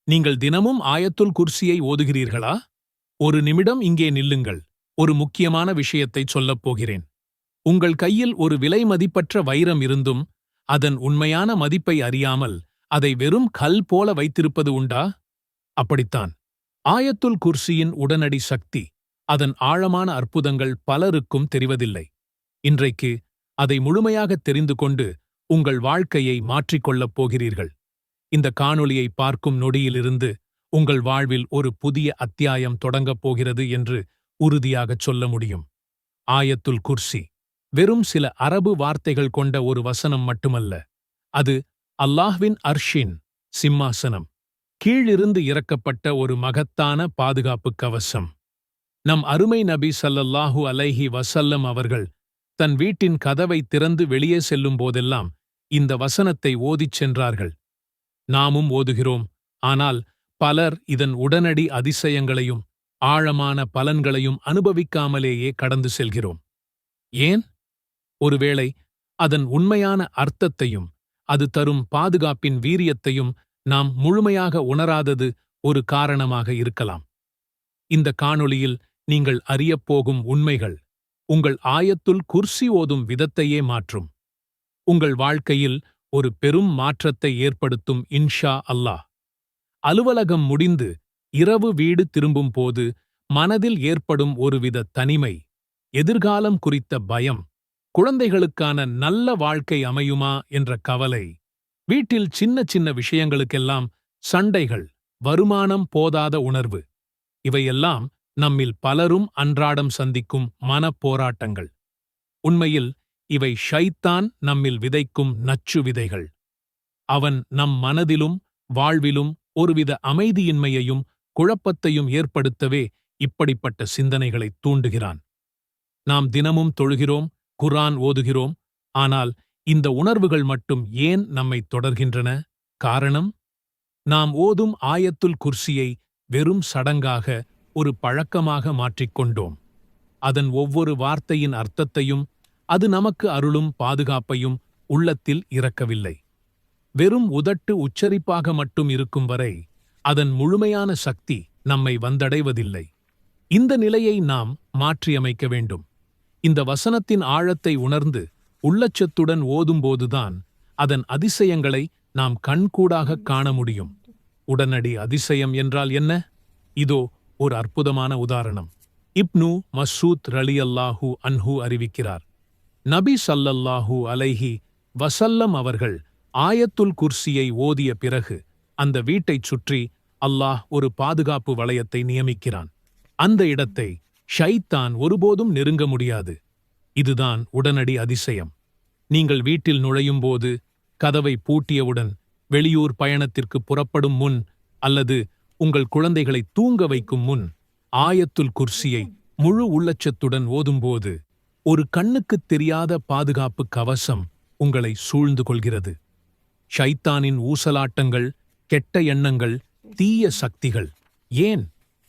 நீங்கள் தினமும் ஆயத்துல் குர்சியை ஓதுகிறீர்களா? ஒரு நிமிடம் இங்கே நில்லுங்கள். ஒரு முக்கியமான விஷயத்தைச் சொல்லப் போகிறேன். உங்கள் கையில் ஒரு விலைமதிப்பற்ற வைரம் இருந்தும் அதன் உண்மையான மதிப்பை அறியாமல் அதை வெறும் கல் போல வைத்திருப்பது உண்டா? அப்படித்தான். ஆயத்துல் குர்சியின் உடனடி சக்தி, அதன் ஆழமான அற்புதங்கள் பலருக்கும் தெரிவதில்லை. இன்றைக்கு அதை முழுமையாகத் தெரிந்து கொண்டு உங்கள் வாழ்க்கையை மாற்றிக்கொள்ளப் போகிறீர்கள். இந்த காணொளியை பார்க்கும் நொடியிலிருந்து உங்கள் வாழ்வில் ஒரு புதிய அத்தியாயம் தொடங்கப் போகிறது என்று உறுதியாகச் சொல்ல முடியும். ஆயத்துல் குர்சி வெறும் சில அரபு வார்த்தைகள் கொண்ட ஒரு வசனம் மட்டுமல்ல. அது அல்லாஹ்வின் அர்ஷின் சிம்மாசனம் கீழிருந்து இறக்கப்பட்ட ஒரு மகத்தான பாதுகாப்பு கவசம். நம் அருமை நபி ஸல்லல்லாஹு அலைஹி வஸல்லம் அவர்கள் தன் வீட்டின் கதவை திறந்து வெளியே செல்லும் போதெல்லாம் இந்த வசனத்தை ஓதிச் சென்றார்கள். நாமும் ஓதுகிறோம். ஆனால் பலர் இதன் உடனடி அதிசயங்களையும் ஆழமான பலன்களையும் அனுபவிக்காமலேயே கடந்து செல்கிறோம். ஏன்? ஒருவேளை அதன் உண்மையான அர்த்தத்தையும் அது தரும் பாதுகாப்பின் வீரியத்தையும் நாம் முழுமையாக உணராதது ஒரு காரணமாக இருக்கலாம். இந்த காணொளியில் நீங்கள் அறியப்போகும் உண்மைகள் உங்கள் ஆயத்துல் குர்சி ஓதும் விதத்தையே மாற்றும். உங்கள் வாழ்க்கையில் ஒரு பெரும் மாற்றத்தை ஏற்படுத்தும் இன்ஷா அல்லாஹ். அலுவலகம் முடிந்து இரவு வீடு திரும்பும் போது மனதில் ஏற்படும் ஒருவித தனிமை, எதிர்காலம் குறித்த பயம், குழந்தைகளுக்கான நல்ல வாழ்க்கை அமையுமா என்ற கவலை, வீட்டில் சின்ன சின்ன விஷயங்களுக்கெல்லாம் சண்டைகள், வருமானம் போதாத உணர்வு, இவையெல்லாம் நம்மில் பலரும் அன்றாடம் சந்திக்கும் மனப்போராட்டங்கள். உண்மையில் இவை ஷைத்தான் நம்மில் விதைக்கும் நச்சு விதைகள். அவன் நம் மனதிலும் வாழ்விலும் ஒருவித அமைதியின்மையையும் குழப்பத்தையும் ஏற்படுத்தவே இப்படிப்பட்ட சிந்தனைகளைத் தூண்டுகிறான். நாம் தினமும் தொழுகிறோம், குர்ஆன் ஓதுகிறோம். ஆனால் இந்த உணர்வுகள் மட்டும் ஏன் நம்மைத் தொடர்கின்றன? காரணம், நாம் ஓதும் ஆயத்துல் குர்சியை வெறும் சடங்காக, ஒரு பழக்கமாக மாற்றிக்கொண்டோம். அதன் ஒவ்வொரு வார்த்தையின் அர்த்தத்தையும் அது நமக்கு அருளும் பாதுகாப்பையும் உள்ளத்தில் இறக்கவில்லை. வெறும் உதட்டு உச்சரிப்பாக மட்டும் இருக்கும் வரை அதன் முழுமையான சக்தி நம்மை வந்தடைவதில்லை. இந்த நிலையை நாம் மாற்றியமைக்க வேண்டும். இந்த வசனத்தின் ஆழத்தை உணர்ந்து உள்ளச்சத்துடன் ஓதும்போதுதான் அதன் அதிசயங்களை நாம் கண்கூடாகக் காண முடியும். உடனடி அதிசயம் என்றால் என்ன? இதோ ஒரு அற்புதமான உதாரணம். இப்னு மஸ்ஊத் ரலியல்லாஹு அன்ஹு அறிவிக்கிறார், நபி ஸல்லல்லாஹு அலைஹி வஸல்லம் அவர்கள் ஆயத்துல் குர்சியை ஓதிய பிறகு அந்த வீட்டைச் சுற்றி அல்லாஹ் ஒரு பாதுகாப்பு வளையத்தை நியமிக்கிறான். அந்த இடத்தை ஷைத்தான் ஒருபோதும் நெருங்க முடியாது. இதுதான் உடனடி அதிசயம். நீங்கள் வீட்டில் நுழையும்போது, கதவை பூட்டியவுடன், வெளியூர் பயணத்திற்கு புறப்படும் முன் அல்லது உங்கள் குழந்தைகளை தூங்க வைக்கும் முன் ஆயத்துல் குர்சியை முழு உள்ளச்சத்துடன் ஓதும்போது ஒரு கண்ணுக்குத் தெரியாத பாதுகாப்பு கவசம் உங்களை சூழ்ந்து கொள்கிறது. ஷைத்தானின் ஊசலாட்டங்கள், கெட்ட எண்ணங்கள், தீய சக்திகள், ஏன்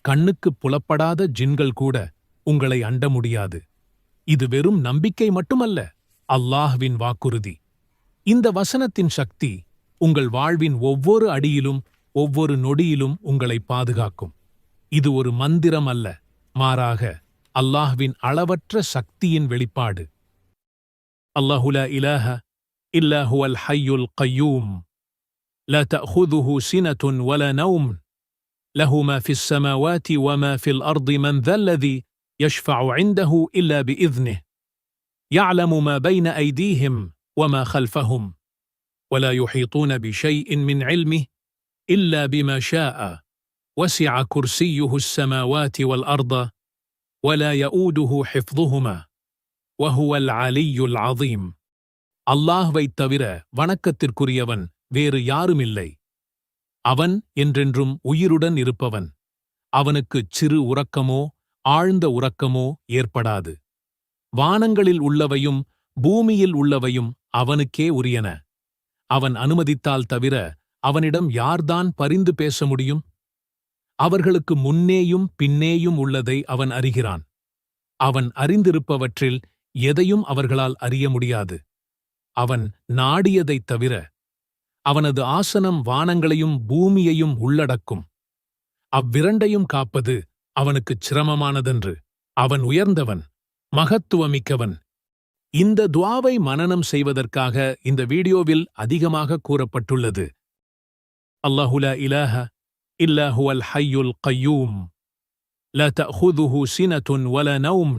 கண்ணுக்குப் புலப்படாத ஜின்கள் கூட உங்களை அண்ட முடியாது. இது வெறும் நம்பிக்கை மட்டுமல்ல, அல்லாஹ்வின் வாக்குறுதி. இந்த வசனத்தின் சக்தி உங்கள் வாழ்வின் ஒவ்வொரு அடியிலும் ஒவ்வொரு நொடியிலும் உங்களை பாதுகாக்கும். இது ஒரு மந்திரம் அல்ல, மாறாக அல்லாஹ்வின் அளவற்ற சக்தியின் வெளிப்பாடு. அல்லாஹு லா இலாஹ இல்லா ஹுவல் ஹய்யுல் கய்யூம் லா தஅஹுதுஹு சினத்துன் வலா நௌம் லஹு மா ஃபிஸ் ஸமாவாதி வமா ஃபில் அர்தி மன் தல்லதி யஷ்ஃபஉ இன்தஹு இல்லா பிஇذنஹ் يعلم ما بين أيديهم وما خلفهم ولا يحيطون بشيء من علمه إلا بما شاء وسع كرسيه السماوات والأرض ولا يؤوده حفظهما وهو العلي العظيم. அல்லாஹ்வைத் தவிர வணக்கத்திற்குரியவன் வேறு யாருமில்லை. அவன் என்றென்றும் உயிருடன் இருப்பவன். அவனுக்குச் சிறு உறக்கமோ ஆழ்ந்த உறக்கமோ ஏற்படாது. வானங்களில் உள்ளவையும் பூமியில் உள்ளவையும் அவனுக்கே உரியன. அவன் அனுமதித்தால் தவிர அவனிடம் யார்தான் பரிந்து பேச முடியும்? அவர்களுக்கு முன்னேயும் பின்னேயும் உள்ளதை அவன் அறிகிறான். அவன் அறிந்திருப்பவற்றில் எதையும் அவர்களால் அறிய முடியாது. அவன் நாடியதைத் தவிர அவனது ஆசனம் வானங்களையும் பூமியையும் உள்ளடக்கும். அவ்விரண்டையும் காப்பது அவனுக்குச் சிரமமானதன்று. அவன் உயர்ந்தவன், மகத்துவமிக்கவன். இந்த துஆவை மனனம் செய்வதற்காக இந்த வீடியோவில் அதிகமாக கூறப்பட்டுள்ளது. அல்லாஹு லா இலாஹ இல்லா ஹுவல் ஹய்யுல் கய்யூம் லா தஅஹுதுஹு சினத்துன் வலா நௌம்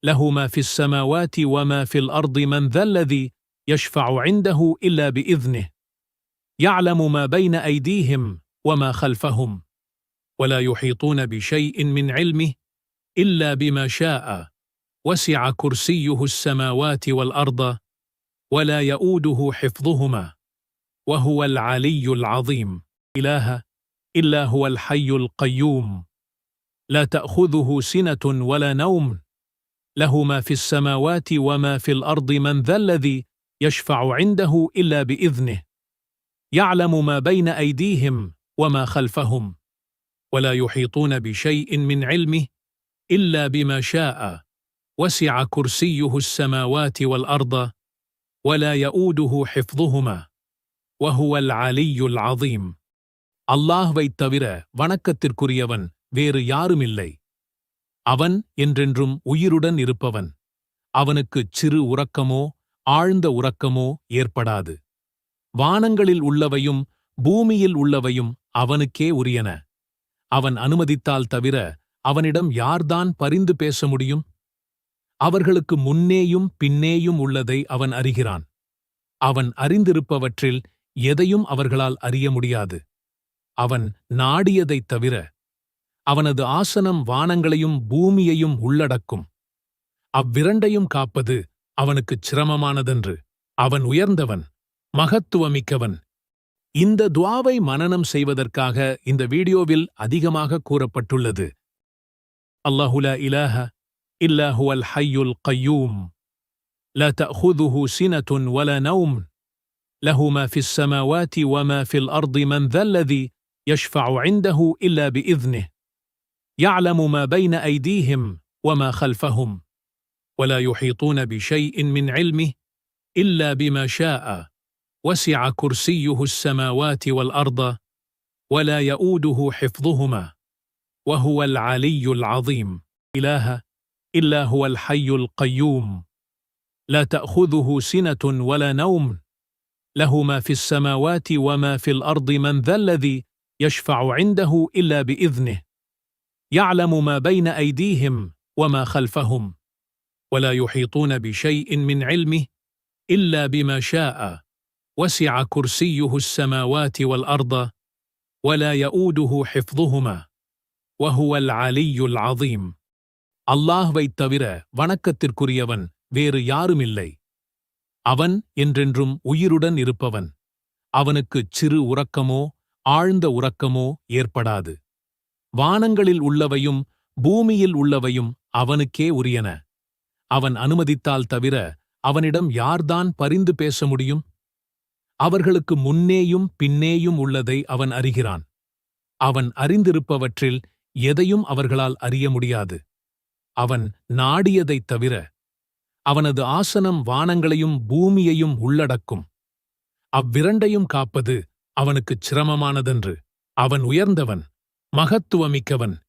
லஹு மா ஃபிஸ் ஸமாவாதி வமா ஃபில் அர்தி மன் தல்லதி யஷ்ஃபஉ இன்தஹு இல்லா பிஇذنه يعلم ما بين أيديهم وما خلفهم ولا يحيطون بشيء من علمه إلا بما شاء وسع كرسيه السماوات والأرض ولا يؤوده حفظهما وهو العلي العظيم. إله إلا هو الحي القيوم لا تأخذه سنة ولا نوم له ما في السماوات وما في الأرض من ذا الذي يشفع عنده إلا بإذنه يعلم ما بين أيديهم وما خلفهم ولا يحيطون بشيء من علمه إلا بما شاء وسع كرسيه السماوات والأرض ولا يؤوده حفظهما وهو العلي العظيم. அல்லாஹ்வைத் தவிர வணக்கத்திற்குரியவன் வேறு யாருமில்லை. அவன் என்றென்றும் உயிருடன் இருப்பவன். அவனுக்குச் சிறு உறக்கமோ ஆழ்ந்த உறக்கமோ ஏற்படாது. வானங்களில் உள்ளவையும் பூமியில் உள்ளவையும் அவனுக்கே உரியன. அவன் அனுமதித்தால் தவிர அவனிடம் யார்தான் பரிந்து பேச முடியும்? அவர்களுக்கு முன்னேயும் பின்னேயும் உள்ளதை அவன் அறிகிறான். அவன் அறிந்திருப்பவற்றில் எதையும் அவர்களால் அறிய முடியாது. அவன் நாடியதைத் தவிர. அவனது ஆசனம் வானங்களையும் பூமியையும் உள்ளடக்கும். அவ்விரண்டையும் காப்பது அவனுக்குச் சிரமமானதன்று. அவன் உயர்ந்தவன், மகத்துவமிக்கவன். இந்த துஆவை மனனம் செய்வதற்காக இந்த வீடியோவில் அதிகமாக கூறப்பட்டுள்ளது. அல்லாஹு லா இலாஹ இல்லா ஹுவல் ஹய்யுல் கய்யூம் லா தஅஹுதுஹு சினத்துன் வலா நௌம் லஹு மா ஃபிஸ் ஸமாவாதி வமா ஃபில் அர்தி மன் ذا الذي يشفع عنده إلا بإذنه يعلم ما بين أيديهم وما خلفهم ولا يحيطون بشيء من علمه إلا بما شاء وسع كرسيه السماوات والأرض ولا يؤوده حفظهما وهو العلي العظيم. إله إلا هو الحي القيوم لا تأخذه سنة ولا نوم له ما في السماوات وما في الأرض من ذا الذي يشفع عنده إلا بإذنه يعلم ما بين أيديهم وما خلفهم ولا يحيطون بشيء من علمه إلا بما شاء وسع كرسيه السماوات والأرض ولا يؤوده حفظهما وهو العلي العظيم. அல்லாஹ்வைத் தவிர வணக்கத்திற்குரியவன் வேறு யாருமில்லை. அவன் என்றென்றும் உயிருடன் இருப்பவன். அவனுக்குச் சிறு உறக்கமோ ஆழ்ந்த உறக்கமோ ஏற்படாது. வானங்களில் உள்ளவையும் பூமியில் உள்ளவையும் அவனுக்கே உரியன. அவன் அனுமதித்தால் தவிர அவனிடம் யார்தான் பரிந்து பேச முடியும்? அவர்களுக்கு முன்னேயும் பின்னேயும் உள்ளதை அவன் அறிகிறான். அவன் அறிந்திருப்பவற்றில் எதையும் அவர்களால் அறிய முடியாது. அவன் நாடியதைத் தவிர. அவனது ஆசனம் வானங்களையும் பூமியையும் உள்ளடக்கும். அவ்விரண்டையும் காப்பது அவனுக்குச் சிரமமானதன்று. அவன் உயர்ந்தவன், மகத்துவமிக்கவன்.